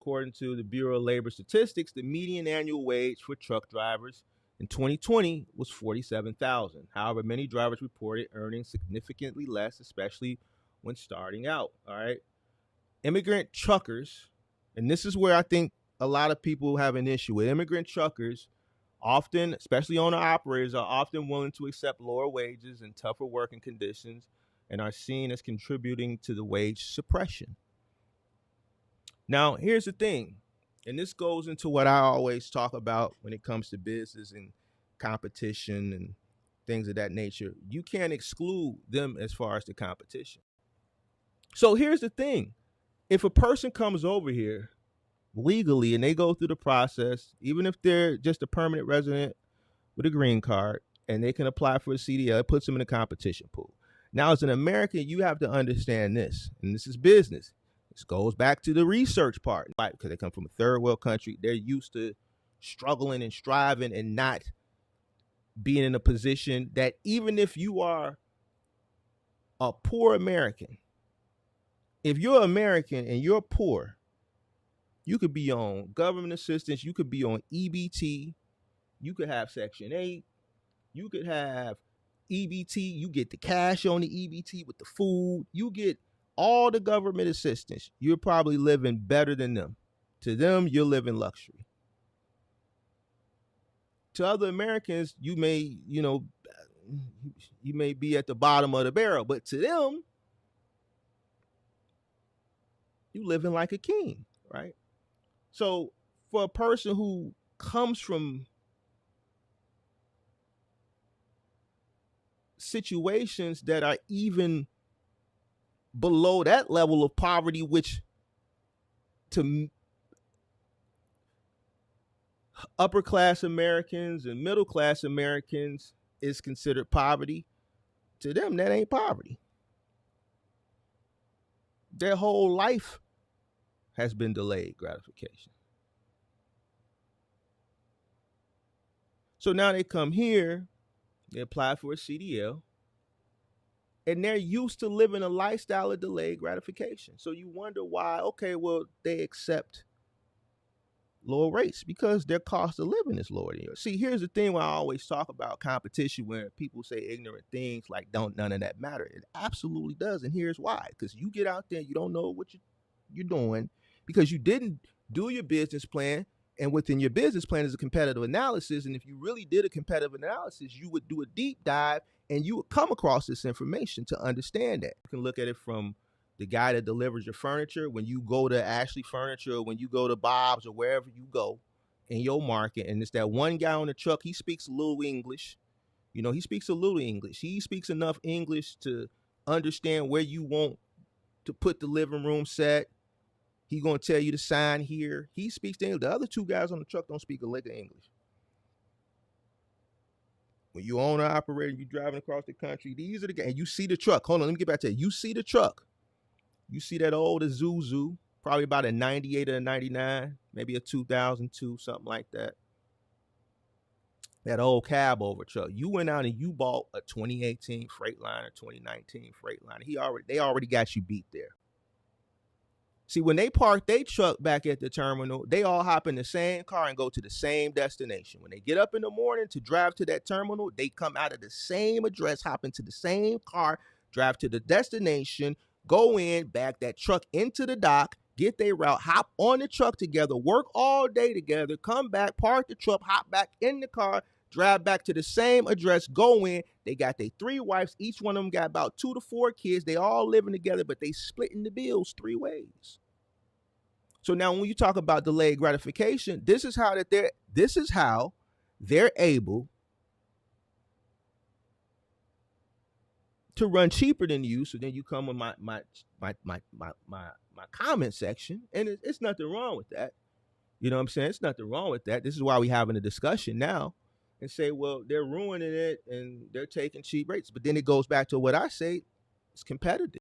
According to the Bureau of Labor Statistics, the median annual wage for truck drivers in 2020 was $47,000. However, many drivers reported earning significantly less, especially when starting out. All right. Immigrant truckers, and this is where I think a lot of people have an issue with immigrant truckers, often, especially owner operators, are often willing to accept lower wages and tougher working conditions and are seen as contributing to the wage suppression. Now, here's the thing, and this goes into what I always talk about when it comes to business and competition and things of that nature. You can't exclude them as far as the competition. So here's the thing. If a person comes over here legally and they go through the process, even if they're just a permanent resident with a green card and they can apply for a CDL, it puts them in a competition pool. Now, as an American, you have to understand this, and this is business. This goes back to the research part, right? Because they come from a third world country. They're used to struggling and striving and not being in a position that even if you are a poor American, if you're American and you're poor, you could be on government assistance, you could be on EBT, you could have Section 8, you could have EBT, you get the cash on the EBT with the food, you get all the government assistance. You're probably living better than them. To them, you're living luxury. To other Americans, you may, you may be at the bottom of the barrel, but to them, you living like a king, right? So for a person who comes from situations that are even below that level of poverty, which to upper class Americans and middle class Americans is considered poverty, to them that ain't poverty. Their whole life has been delayed gratification. So now they come here, they apply for a CDL, and they're used to living a lifestyle of delayed gratification. So you wonder why, okay, well, they accept lower rates because their cost of living is lower than yours. See, here's the thing when I always talk about competition, where people say ignorant things like none of that matter. It absolutely does, and here's why. Because you get out there, you don't know what you're doing because you didn't do your business plan, and within your business plan is a competitive analysis, and if you really did a competitive analysis, you would do a deep dive and you would come across this information to understand that. You can look at it from the guy that delivers your furniture. When you go to Ashley Furniture, or when you go to Bob's, or wherever you go in your market, and it's that one guy on the truck, he speaks a little English. He speaks a little English. He speaks enough English to understand where you want to put the living room set. He's going to tell you to sign here. He speaks the English. The other two guys on the truck don't speak a lick of English. When you own an operator, you're driving across the country, these are the guys, and you see the truck. Hold on, let me get back to that. You see the truck. You see that old Isuzu, probably about a 98 or a 99, maybe a 2002, something like that. That old cab over truck. You went out and you bought a 2018 Freightliner, 2019 Freightliner. They already got you beat there. See, when they park their truck back at the terminal, they all hop in the same car and go to the same destination. When they get up in the morning to drive to that terminal, they come out of the same address, hop into the same car, drive to the destination, go in, back that truck into the dock, get their route, hop on the truck together, work all day together, come back, park the truck, hop back in the car, drive back to the same address, go in. They got their 3 wives. Each one of them got about 2 to 4 kids. They all living together, but they splitting the bills 3 ways. So now when you talk about delayed gratification, this is how they're able to run cheaper than you. So then you come in my comment section, and it's nothing wrong with that. You know what I'm saying? It's nothing wrong with that. This is why we're having a discussion now and say, well, they're ruining it and they're taking cheap rates. But then it goes back to what I say, it's competitive.